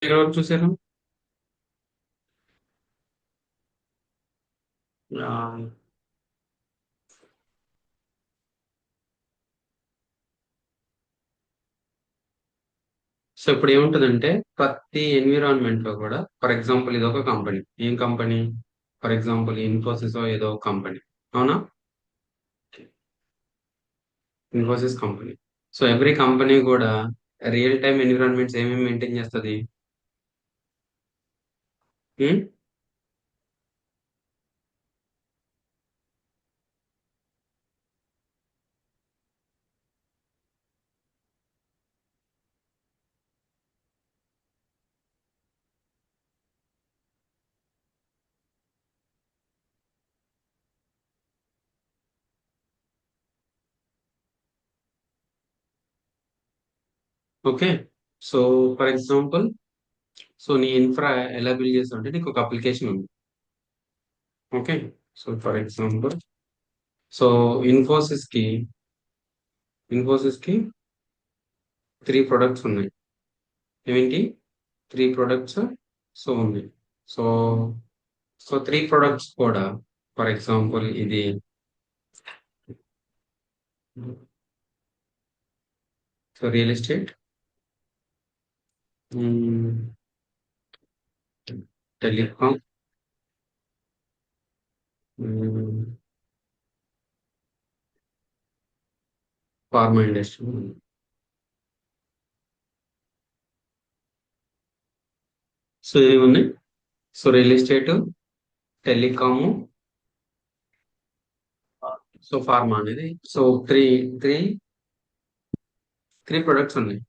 ఎక్కడ వరకు చూసారు? ఆ, సో ఇప్పుడు ఏముంటుందంటే ప్రతి ఎన్విరాన్మెంట్ లో కూడా ఫర్ ఎగ్జాంపుల్ ఇది ఒక కంపెనీ. ఏం కంపెనీ? ఫర్ ఎగ్జాంపుల్ ఇన్ఫోసిస్ ఏదో కంపెనీ. అవునా? Infosys company. So every company కూడా రియల్ టైమ్ ఎన్విరాన్మెంట్స్ ఏమేమి మెయింటైన్ చేస్తుంది? Okay. So for example, so నీ ఇన్ఫ్రా ఎలా బిల్డ్ చేస్తావు అంటే నీకు ఒక అప్లికేషన్ ఉంది. Okay. So for example, so Infosys కి ఇన్ఫోసిస్ కి 3 ప్రొడక్ట్స్ ఉన్నాయి. ఏంటి? 3 ప్రొడక్ట్స్ సో ఉంది. సో సో 3 ప్రొడక్ట్స్ కూడా ఫర్ ఎగ్జాంపుల్ ఇది so real estate, telecom, pharma industry. So ఏమున్నాయి? So real estate, telecom, so pharma అనేది. So three three three products ఉన్నాయి.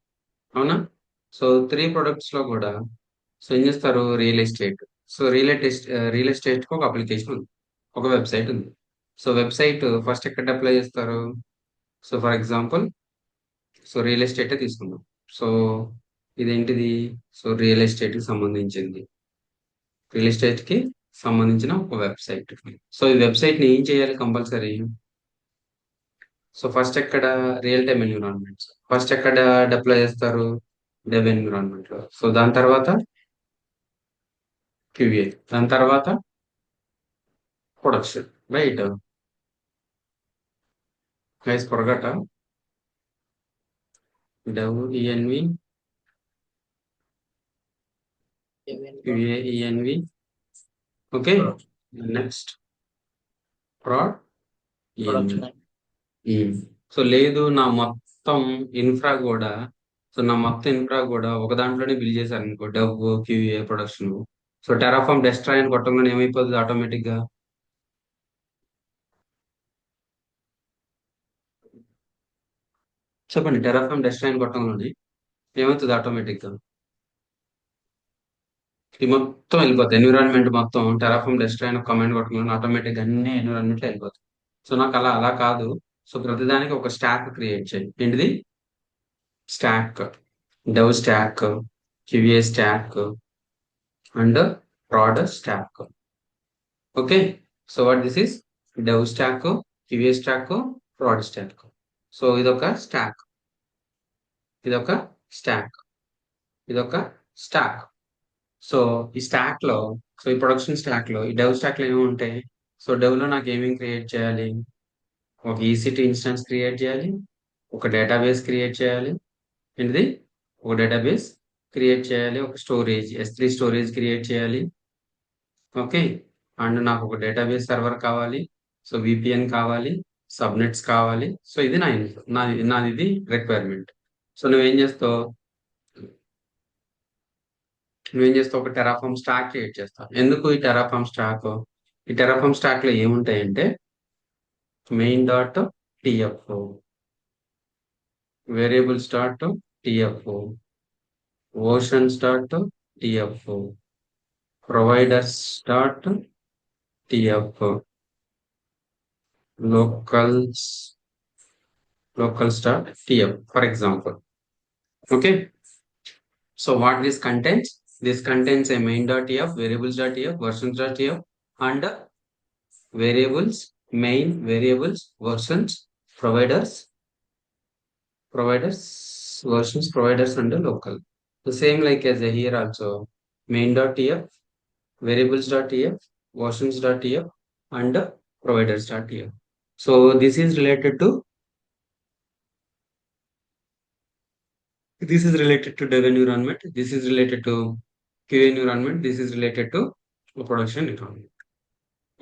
అవునా? సో 3 ప్రొడక్ట్స్ లో కూడా సో ఏం చేస్తారు? Real estate. So real estate కి ఒక అప్లికేషన్ ఉంది, ఒక వెబ్సైట్ ఉంది. సో వెబ్సైట్ ఫస్ట్ ఎక్కడ అప్లై చేస్తారు? So for example, so real ఎస్టేటే తీసుకుందాం. సో ఇదేంటిది? సో రియల్ ఎస్టేట్ కి సంబంధించిన ఒక వెబ్సైట్. సో ఈ వెబ్సైట్ ని ఏం చేయాలి కంపల్సరీ? సో ఫస్ట్ ఎక్కడ? రియల్ టైమ్ ఎన్విరాన్మెంట్స్ ఫస్ట్ ఎక్కడ డిప్లాయ్ చేస్తారు? డెవ్ ఎన్విరాన్మెంట్ లో. సో దాని తర్వాత క్యూఏ, దాని తర్వాత ప్రొడక్షన్. రైట్ గైస్, పొరగట dev ENV, QA ENV. Okay. Next prod ENV. So లేదు, నా మొత్తం ఇన్ఫ్రా కూడా ఒక దాంట్లోనే బిల్డ్ చేశారు అనుకో, dev, QA, production. So Terraform destroy అని కొట్టంగానే ఏమైపోతుంది ఆటోమేటిక్ గా? చెప్పండి. టెరాఫామ్ డెస్ట్రాయ్ అని కొట్టంగానే ఏమవుతుంది ఆటోమేటిక్ గా? ఇది మొత్తం వెళ్ళిపోతుంది ఎన్విరాన్మెంట్ మొత్తం. టెరాఫామ్ డెస్ట్రాయ్ అని కమాండ్ కొట్టంగానే ఆటోమేటిక్ గా అన్ని ఎన్విరాన్మెంట్ వెళ్ళిపోతాయి. సో నాకు అలా కాదు. సో ప్రతిదానికి ఒక స్టాక్ క్రియేట్ చేయండి. ఏంటిది? Stock. Dev stock, QA stock, and proud stock. Okay. So what this is? Dev stock, QA stock, proud stock. So ఇదొక స్టాక్ ఇదొక స్టాక్. సో ఈ స్టాక్ లో, సో ఈ ప్రొడక్షన్ స్టాక్ లో, ఈ డెవ్ స్టాక్ లో ఏమి ఉంటాయి? సో డెవ్ లో నాకు ఏమేమి క్రియేట్ చేయాలి? ఒక ఈసీటీ ఇన్స్టెన్స్ క్రియేట్ చేయాలి, ఒక డేటాబేస్ క్రియేట్ చేయాలి. ఏంటిది? ఒక డేటాబేస్ క్రియేట్ చేయాలి, ఒక స్టోరేజ్ క్రియేట్ చేయాలి. ఓకే. అండ్ నాకు ఒక డేటాబేస్ సర్వర్ కావాలి. సో విపిఎన్ కావాలి, సబ్నెట్స్ కావాలి. సో ఇది నాది ఇది రిక్వైర్మెంట్. సో నువ్వేం చేస్తావు? ఒక టెరాఫామ్ స్టాక్ క్రియేట్ చేస్తావు. ఎందుకు ఈ టెరాఫామ్ స్టాక్? ఈ టెరాఫామ్ స్టాక్ లో ఏముంటాయంటే main dot TF, variables dot TF, options dot TF, providers dot TF, locals locals dot TF, for example. Okay. So what this contains? This contains a main.tf, variables.tf, versions.tf, and main variables, providers, versions, providers, and local. The same like as a here also main.tf, variables.tf, versions.tf, and providers.tf. So this is related to dev environment. This is related to QA environment. This is related to production environment.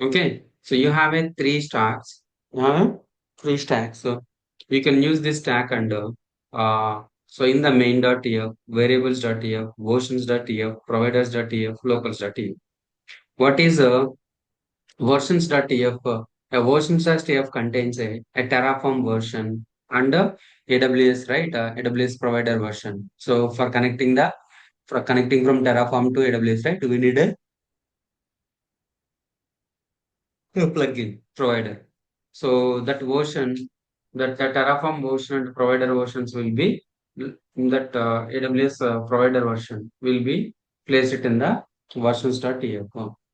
Okay. So you have a three stacks. You have a three stacks. So we can use this stack under so in the main.tf, variables.tf, versions.tf, providers.tf, locals.tf. What is versions.tf? A versions.tf contains a Terraform version and AWS, right? AWS provider version. So for connecting from Terraform to AWS, right? We need a plugin provider. So that version, that the Terraform version and provider versions will be in that AWS provider version will be placed it in the versions.tf.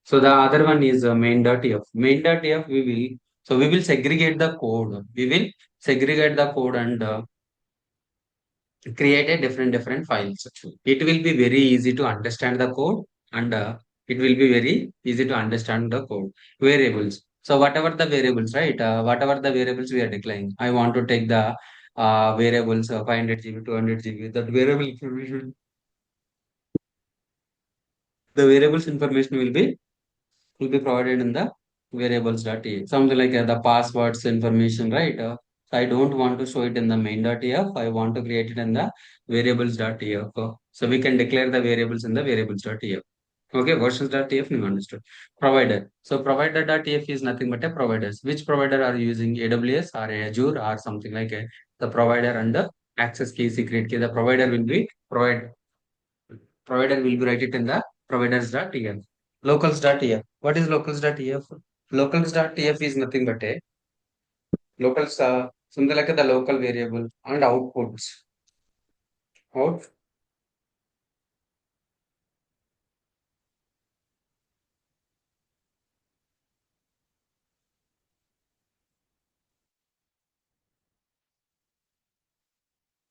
So the other one is main.tf. Main.tf we will segregate the code. We will segregate the code and create a different files. It will be very easy to understand the code and it will be very easy to understand the code. Variables. So whatever the variables, right? Whatever the variables we are declaring. I want to take the variables 500 GB, 200 GB. That variable information, the variables information will be provided in the variables.tf. Something like the passwords information, right? So I don't want to show it in the main.tf. I want to create it in the variables.tf. So we can declare the variables in the variables.tf. Okay, versions.tf you understood. Provider. So provider.tf is nothing but a providers. Which provider are you using? AWS or Azure or something like a, the provider and the access key, secret key. The provider will be write it in the providers.tf. Locals.tf. What is locals.tf? Locals.tf is nothing but a locals, something like the local variable and outputs. Out,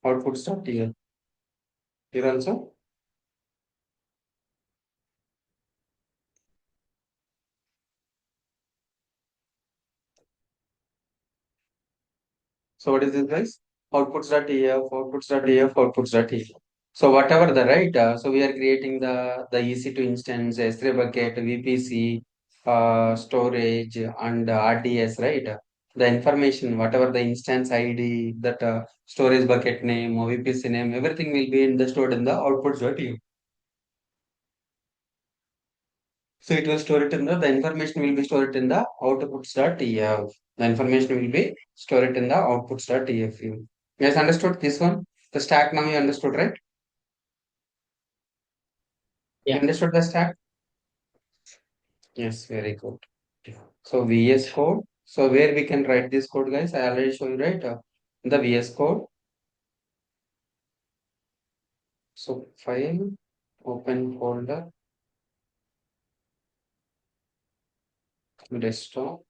outputs.tf. Here also. So what is this guys? Outputs.tf, outputs.tf, outputs.tf. So whatever the right, so we are creating the EC2 instance, S3 bucket, VPC, storage, and RDS, right? The information, whatever the instance ID, that storage bucket name, or VPC name, everything will be in the stored in the outputs.tf. So it will store it in the information will be stored in the outputs.tf. The information will be stored in the outputs.tf. You guys understood this one? The stack now you understood, right? You Yeah. understood the stack? Yes, very good. So VS Code. So where we can write this code, guys? I already show you, right? The VS Code. So file, open folder, desktop.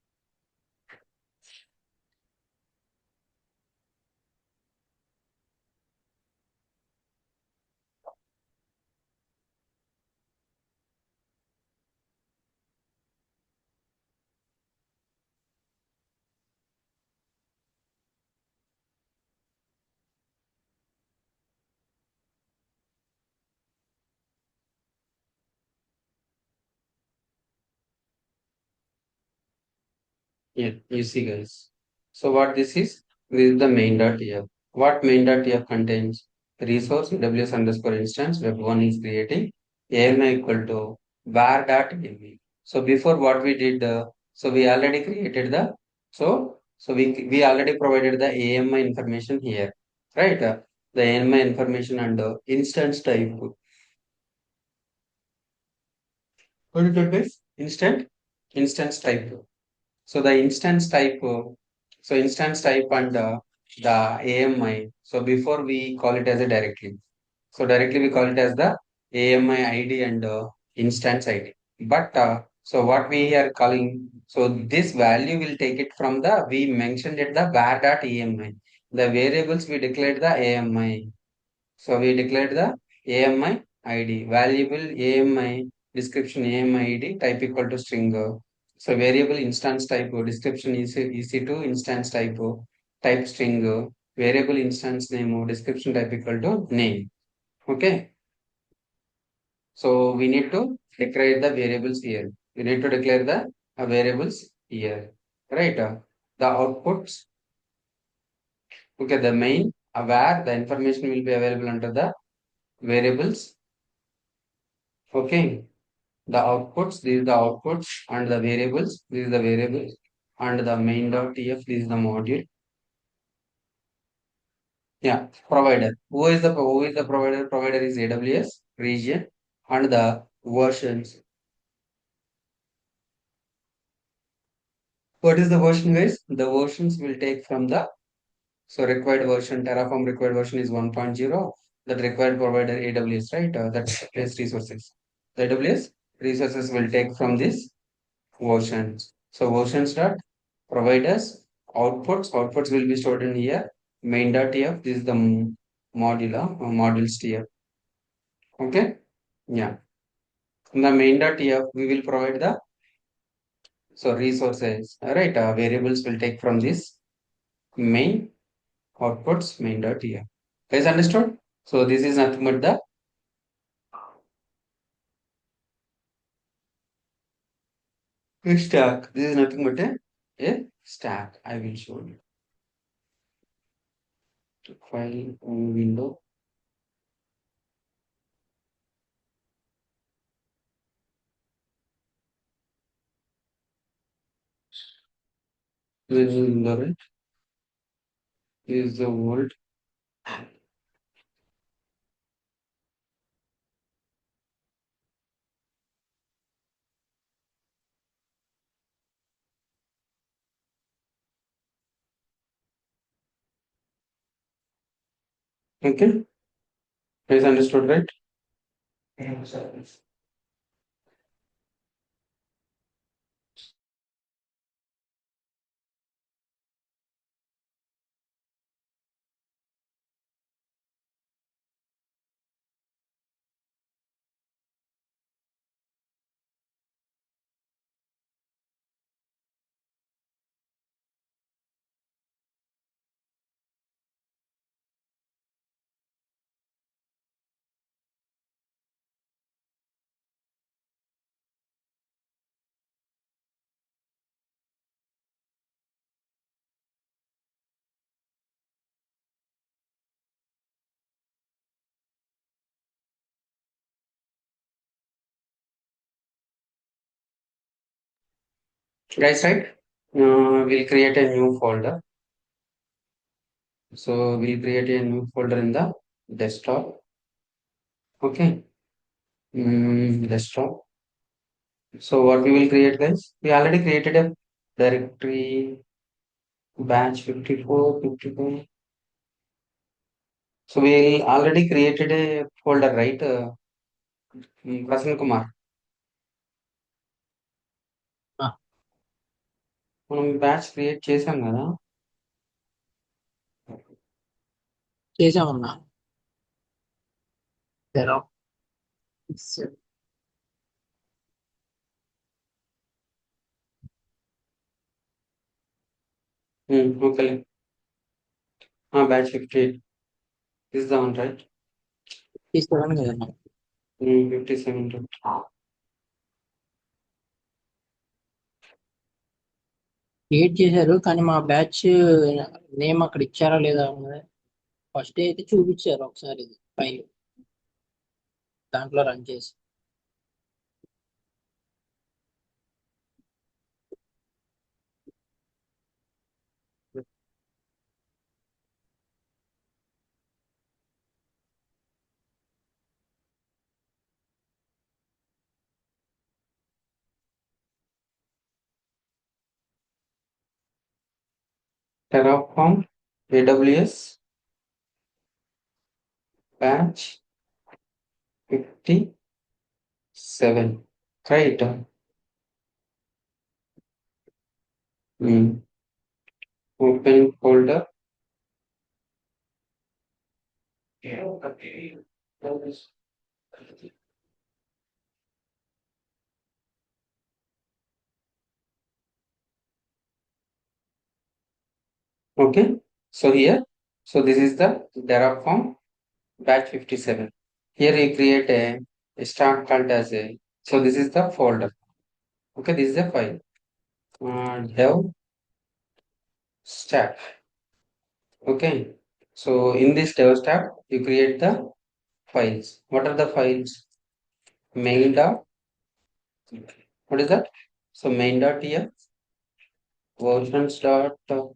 Yeah, you see, guys. So what this is? This is the main.tf. What main.tf contains? Resource AWS underscore instance web1 is creating AMI equal to var.ame. So before what we did, so we already created the we already provided the AMI information here, right? The AMI information under instance type. What is that, guys? Instance type. So the instance type, instance type and the AMI. So before we call it as a directly. So directly we call it as the AMI ID and instance ID. But so what we are calling, so this value will take it from the, we mentioned it the var.ami. The variables we declared the AMI. So we declared the AMI ID, variable AMI description AMI ID type equal to string. So variable instance type description is EC2 instance type string, variable instance name description type equal to name. Okay. So we need to declare the variables here. We need to declare the variables here. Right. The outputs. Okay. The main where the information will be available under the variables. Okay. The outputs, these are the outputs, and the variables, these are the variables, and the main.tf, this is the module. Yeah, provider. Who is the provider? Provider is AWS region and the versions. What is the version, guys? The versions will take from the required version. Terraform required version is 1.0. That required provider AWS, right? That's AWS resources. The AWS resources will take from this versions. So versions dot providers outputs will be stored in here. Main.tf, this is the module modules tier. Okay. Yeah. In the main.tf, we will provide the resources. All right. Variables will take from this main outputs main.tf. Guys, understood? So this is nothing but the stack. This is nothing but a stack. I will show you. File window. This is window, right? This is the world. Okay. Guys, understood, right? Yes. Guys, right? We'll create a new folder. So we'll create a new folder in the desktop. Okay. Desktop. So what we will create, guys? We already created a directory batch 54. So we already created a folder, right? Prasan Kumar. మనం batch create చేసాం కదా. చేసామన్నా Xerox okay. Batch 58 is the one, right? తీసుకోవడానికి కదన్నా 57. Create చేశారు కానీ మా batch name అక్కడ ఇచ్చారా లేదా ఫస్ట్ డే అయితే చూపించారు ఒకసారి ఇది ఫైల్ దాంట్లో రన్ చేసి Terraform AWS batch 57, right? Open folder. Okay. So here, so this is the Terraform batch 57. Here you create a stack called as a, so this is the folder. Okay, this is the file. Dev stack. Okay. So in this dev stack, you create the files. What are the files? Main dot, what is that? So main.tf, versions.tf,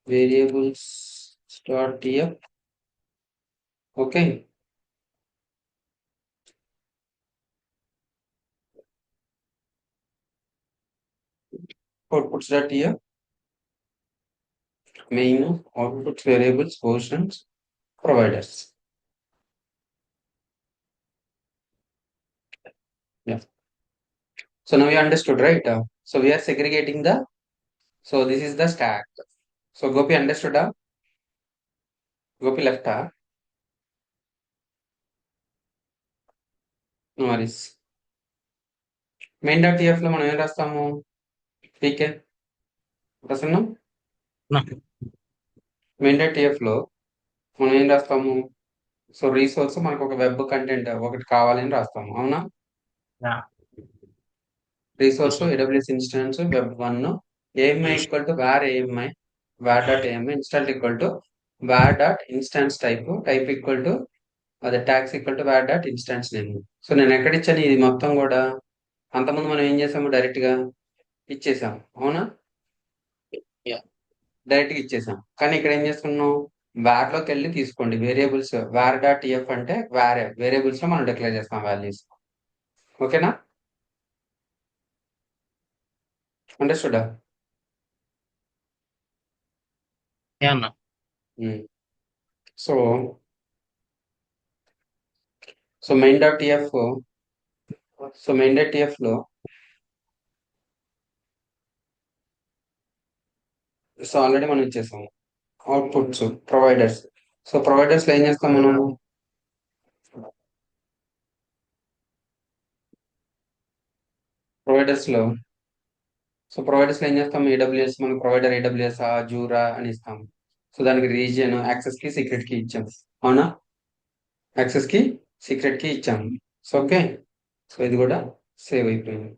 variables.tf. Okay. Outputs.tf, main outputs variables, versions, providers. Yeah. So now you understood, right? So we are segregating the, so this is the stack. So Gopi understood? Gopi left? No worries. Main.tf లో మనం ఏం రాస్తాము? పీకే ప్రసన్నం. main.tf లో మనం ఏం రాస్తాము? So resource మనకు ఒక వెబ్ కంటెంట్ ఒకటి కావాలని రాస్తాము, అవునా? Resource AWS instance web 1 AMI equal to var AMI var.ami instance equal to var.instance type equal to అదే tags equal to var.instance name. So నేను ఎక్కడ ఇచ్చాను ఇది మొత్తం కూడా? అంతకుముందు మనం ఏం చేసాము, డైరెక్ట్ గా ఇచ్చేసాం, అవునా? డైరెక్ట్ గా ఇచ్చేసాం. కానీ ఇక్కడ ఏం చేస్తున్నాం, var లోకి వెళ్ళి తీసుకోండి వేరియబుల్స్. var.tf అంటే వేరియబుల్స్ లో మనం డిక్లేర్ చేస్తాం వాల్యూస్. ఓకేనా? అండర్స్టూడా? అన్న. So so main.tf so main.tf లో సో ఆల్రెడీ మనం ఇచ్చేసాము అవుట్పుట్స్ ప్రొవైడర్స్. సో ప్రొవైడర్స్ లో ఏం చేస్తాం మనం? ప్రొవైడర్స్ లో సో ప్రొవైడర్స్ లో ఏం చేస్తాం? AWS మన ప్రొవైడర్ AWS జూరా అని ఇస్తాం. సో దానికి రీజియన్, యాక్సెస్ కి, సీక్రెట్ కి ఇచ్చాం, అవునా? యాక్సెస్ కి, సీక్రెట్ కి ఇచ్చాము. So okay. సో ఇది కూడా సేవ్ అయిపోయింది.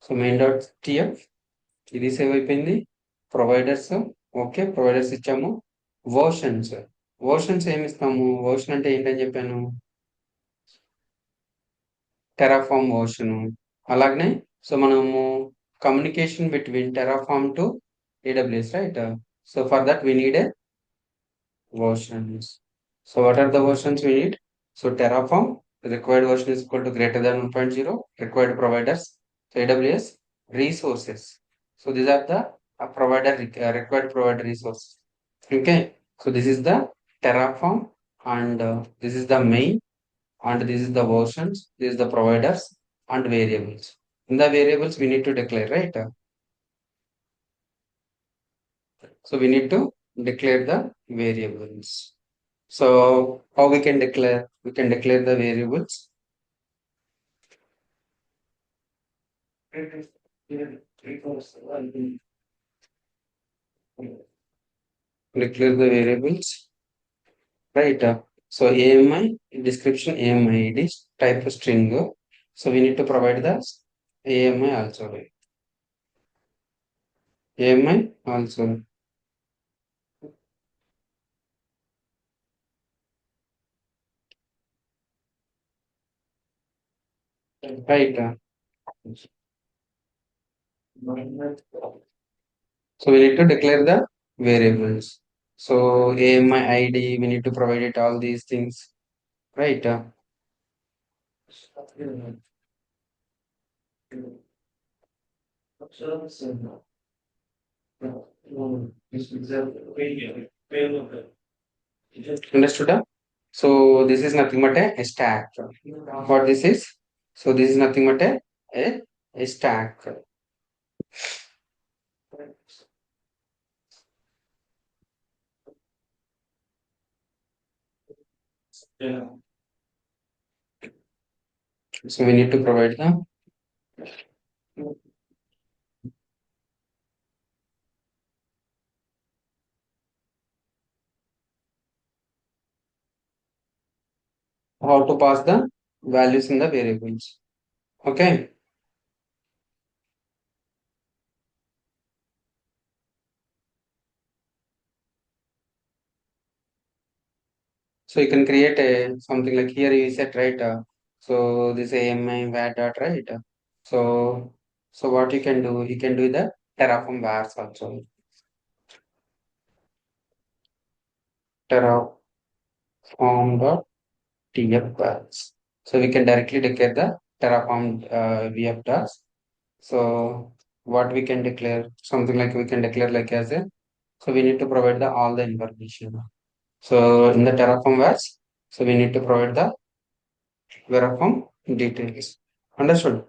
సో main.tf ఇది సేవ్ అయిపోయింది. ప్రొవైడర్స్, ఓకే, ప్రొవైడర్స్ ఇచ్చాము. వర్షన్స్, వర్షన్స్ ఏమి ఇస్తాము? వర్షన్ అంటే ఏంటని చెప్పాను? Terraform version. అలాగనే సో మనము communication between Terraform to AWS, right? So for that we need a versions. So what are the versions we need? So Terraform required version is equal to greater than 1.0. Required providers, so AWS resources. So these are the required provider resources. Okay. So this is the Terraform, and this is the main, and this is the versions, this is the providers and variables. In the variables we need to declare, right? So we need to declare the variables. So how we can declare? We can declare the variables. Declare the variables, right? So AMI description, AMI ID type of string. So we need to provide the AMI also. AMI also. Right. So we need to declare the variables. So AMI ID, we need to provide it all these things, right? Understood? So this is nothing but a stack. What this is? So this is nothing but a stack. So we need to provide the how to pass the values in the variables. Okay. So you can create a something like here you said right. So this AMI var dot right. So so what you can do? You can do the Terraform vars also. Terraform dot tf vars. So we can directly declare the Terraform VF docs. So what we can declare something like we can declare like as a so we need to provide the all the information. So in the Terraform vars, so we need to provide the Terraform details. Understood?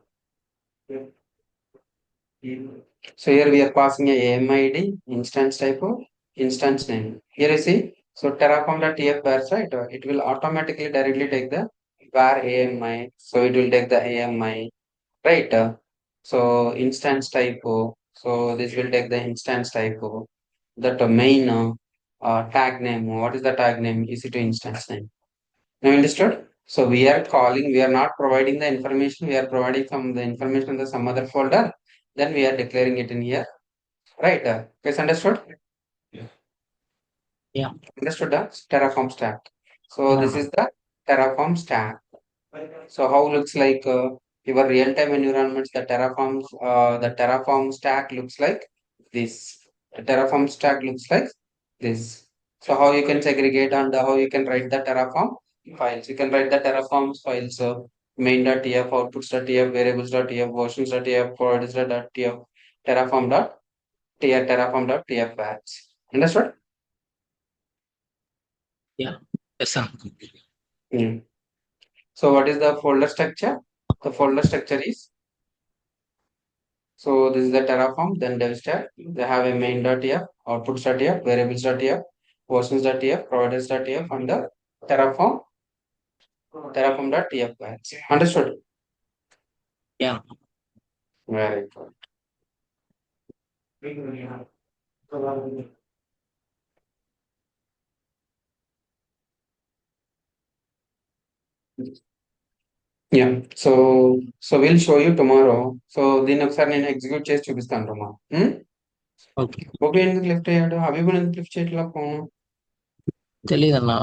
So here we are passing a AMID, instance type of instance name. Here you see, so Terraform.tf vars, right? It will automatically directly take the var AMI. So it will take the AMI, right? So instance type, so this will take the instance type. That main tag name. What is the tag name? EC2 instance name. Now understood? So we are calling, we are not providing the information, we are providing some the information in the some other folder. Then we are declaring it in here. Right. Yes, understood? Yeah. Understood the Terraform stack. So this Yeah. is the Terraform stack. So how looks like your real-time environments, the Terraform stack looks like this. The Terraform stack looks like this. So how you can segregate and how you can write the Terraform files. You can write the Terraform files main.tf, outputs.tf, variables.tf, versions.tf, providers.tf, terraform.tf batch. Understood? Yeah. Yes, sir. Mm. So what is the folder structure? The folder structure is so this is the Terraform, then devstack. They have a main.tf, outputs.tf, variables.tf, versions.tf, providers.tf, and the Terraform.tf batch. Understood? Yeah. Very good. Yeah. So we'll show you tomorrow. So దీన్ని ఒకసారి నేను execute చేసి చూపిస్తాను tomorrow. Okay. Gopi ఎందుకు lift అయ్యాడు అభిమన్ ఎందుకు lift చేయట్లా phone తెలీదన్నా.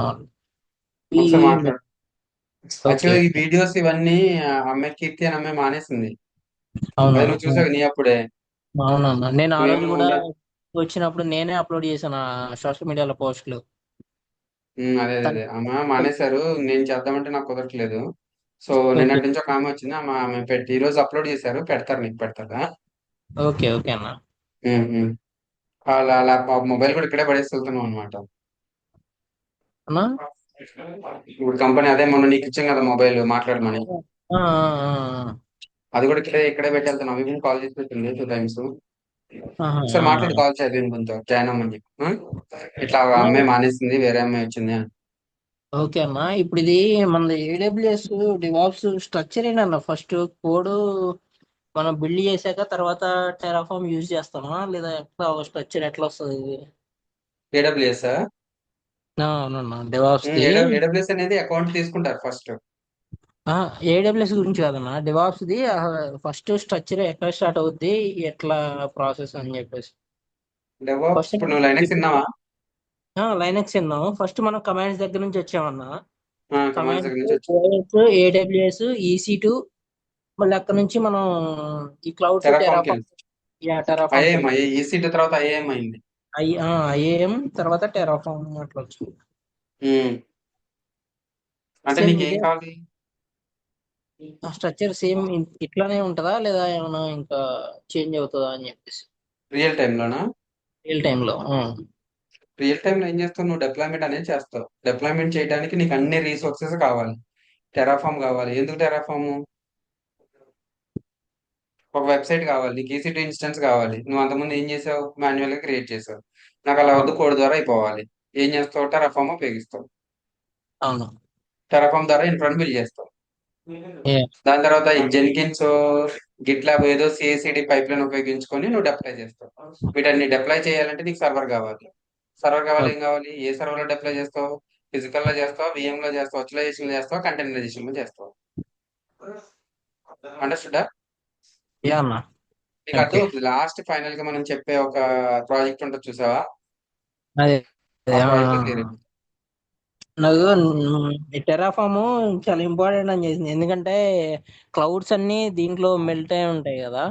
ఈ ఒకసారి మాట్లాడు ఓకే. యాక్చువల్గా ఈ వీడియోస్ ఇవన్నీ అమ్మాయి కీర్తి అని అమ్మాయి మానేసింది అవునా? అది నువ్వు చూసావు నీ అప్పుడే అవునన్నా, నేను ఆ రోజు నువ్వేమో కూడా వచ్చినప్పుడు నేనే అప్లోడ్ చేశాను సోషల్ మీడియాలో పోస్టులు. అదే అదే తను అదే అమ్మ మానేశారు నేను చేద్దామంటే నాకు కుదరట్లేదు సో ఓకే. నిన్నటి నుంచి ఒక ఆమె వచ్చింది ఆమె పెట్టి ఈ రోజు అప్లోడ్ చేశారు పెడతారు నీకు పెడతారా ఓకే. ఓకే అన్న. అలా మొబైల్ కూడా ఇక్కడే పడేసి వెళ్తున్నాం అనమాట అన్నా. ఇప్పుడు కంపెనీ అదే మొన్న నీకు ఇచ్చాం కదా మొబైల్ మాట్లాడమని ఆ, ఆ, అది కూడా ఇక్కడే పెట్టి వెళ్తున్నాం అవి కాల్ చేసి పెట్టింది 2 టైమ్స్ ఆహా, ఒకసారి అవునా? మాట్లాడి కాల్ చదివిన కొంచెం జాయిన్ అవ్వమని చెప్పి ఇట్లా ఒక అన్నా, అమ్మాయి మానేసింది వేరే అమ్మాయి వచ్చింది అని ఓకే అన్న. ఇప్పుడు ఇది మన ఏడబ్ల్యూఎస్ డివాప్స్ స్ట్రక్చర్ ఏంటన్న? ఫస్ట్ కోడ్ మనం బిల్డ్ చేశాక తర్వాత టెరాఫామ్ యూజ్ చేస్తామా, లేదా ఎట్లా స్ట్రక్చర్ ఎట్లా వస్తుంది ఇది? ఏడబ్ల్యూఎస్ అవునన్నా, డివాప్స్ ది. ఏడబ్ల్యూఎస్ అనేది అకౌంట్ తీసుకుంటారు ఫస్ట్ ఏడబ్ల్యూఎస్ గురించి కాదన్న, డివాప్స్ ది. ఫస్ట్ స్ట్రక్చర్ ఎట్లా స్టార్ట్ అవుద్ది, ఎట్లా ప్రాసెస్ అని చెప్పేసి. డెవాప్స్ ఫస్ట్ ఇప్పుడు నువ్వు లైనక్స్ ఇప్పుడు విన్నావా లైనక్స్ విన్నాము. ఫస్ట్ మనం కమాండ్స్ దగ్గర నుంచి వచ్చామన్నా. కమాండ్స్ దగ్గర కమాండ్స్ నుంచి వచ్చి ఓఎస్, ఏడబ్ల్యూఎస్, EC2, మళ్ళీ అక్కడ నుంచి మనం ఈ క్లౌడ్స్, టెరాఫామ్ కి టెరాఫామ్. టెరాఫామ్కి ఐఏఎం వెళ్ళి ఈసీటీ తర్వాత ఐఏఎం అయింది ఐఏఎం తర్వాత టెరాఫామ్ అట్లా వచ్చింది. ఉమ్. అంటే సేమ్ నీకేం ఇదే కావాలి స్ట్రక్చర్, సేమ్ ఇట్లానే ఉంటుందా, లేదా ఏమైనా ఇంకా చేంజ్ అవుతుందా అని చెప్పేసి. రియల్ టైమ్ లోనా రియల్ టైమ్ లో. రియల్ టైమ్ లో ఏం చేస్తావు నువ్వు డిప్లాయ్మెంట్ అనేది చేస్తావు డిప్లాయ్మెంట్ చేయడానికి నీకు అన్ని రీసోర్సెస్ కావాలి టెరాఫామ్ కావాలి ఎందుకు టెరాఫామ్ ఒక వెబ్సైట్ కావాలి నీకు ఈసీ2 ఇన్స్టెన్స్ కావాలి నువ్వు అంతకుముందు ఏం చేసావు మాన్యువల్ గా క్రియేట్ చేసావు నాకు అలా వద్దు అవును. కోడ్ ద్వారా అయిపోవాలి ఏం చేస్తావు టెరాఫామ్ ఉపయోగిస్తావు అవును. టెరాఫామ్ ద్వారా ఇన్ఫ్రాని బిల్డ్ చేస్తావు. ఏ, దాని తర్వాత ఈ జెన్కిన్స్, గిట్ ల్యాబ్ ఏదో సిఐసిడి పైప్ లైన్ ఉపయోగించుకొని నువ్వు డిప్లాయ్ చేస్తావు. వీటన్ని డిప్లాయ్ చేయాలంటే నీకు సర్వర్ కావాలి. సర్వర్ కావాలి, ఏం ఓకే. కావాలి? ఏ సర్వర్ లో డిప్లాయ్ చేస్తావు? ఫిజికల్ లో చేస్తావు, విఎం లో చేస్తావు, వర్చువలైజేషన్ లో చేస్తావు, కంటైనరైజేషన్ లో చేస్తావు. అండర్స్టూడా? యా అన్న. నీకు అర్థం ఓకే. అవుతుంది. లాస్ట్ ఫైనల్ గా మనం చెప్పే ఒక ప్రాజెక్ట్ ఉంటుంది చూసావా? అదే ఆ అదే, ప్రాజెక్ట్ లో క్లియర్ అయిపోతుంది. నాకు ఈ టెరాఫాము చాలా ఇంపార్టెంట్ అని చేసింది, ఎందుకంటే క్లౌడ్స్ అన్ని దీంట్లో మెల్ట్ అయి ఉంటాయి కదా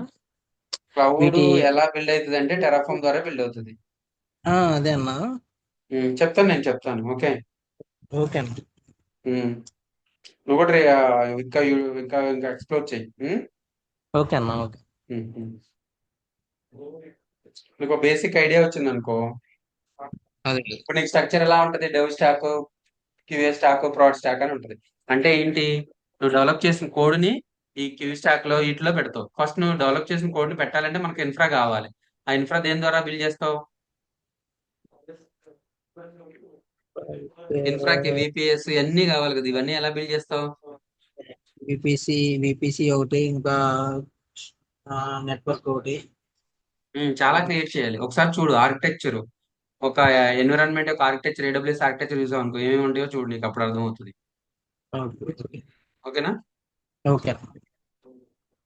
క్లౌడ్ వీటి. ఎలా బిల్డ్ అవుతుంది అంటే టెరాఫామ్ ద్వారా బిల్డ్ అవుతుంది. అదే అన్న. చెప్తాను, నేను చెప్తాను. ఓకే. ఓకే అన్న. ఉమ్, నువ్వు కూడా ఇంకా ఇంకా ఇంకా ఎక్స్ప్లోర్ చెయ్యి. ఓకే అన్న. ఓకే. ఉమ్, ఉమ్. నీకు బేసిక్ ఐడియా వచ్చింది అనుకో. అదే. ఇప్పుడు నీకు స్ట్రక్చర్ ఎలా ఉంటది? Dev stock, QA stock, proud stock అని ఉంటది. అంటే ఏంటి? నువ్వు డెవలప్ చేసిన కోడ్ ని ఈ క్యూ స్టాక్ లో వీటిలో పెడతావు. ఫస్ట్ నువ్వు డెవలప్ చేసిన కోడ్ ని పెట్టాలంటే మనకు ఇన్ఫ్రా కావాలి. ఆ ఇన్ఫ్రా దేని ద్వారా బిల్డ్ చేస్తావు? ఇన్ఫ్రాకి విపిఎస్ ఇవన్నీ కావాలి కదా, ఇవన్నీ ఎలా బిల్డ్ చేస్తావు? విపిసి ఒకటి, ఇంకా నెట్వర్క్ ఒకటి. చాలా క్రియేట్ చేయాలి. ఒకసారి చూడు ఆర్కిటెక్చర్, ఒక ఎన్విరాన్మెంట్ యొక్క ఆర్కిటెక్చర్, ఏడబ్ల్యూఎస్ ఆర్కిటెక్చర్ చూసావు అనుకో, ఏమేమి ఉంటాయో చూడు, నీకు అప్పుడు అర్థమవుతుంది. ఓకే. ఓకేనా? ఓకే.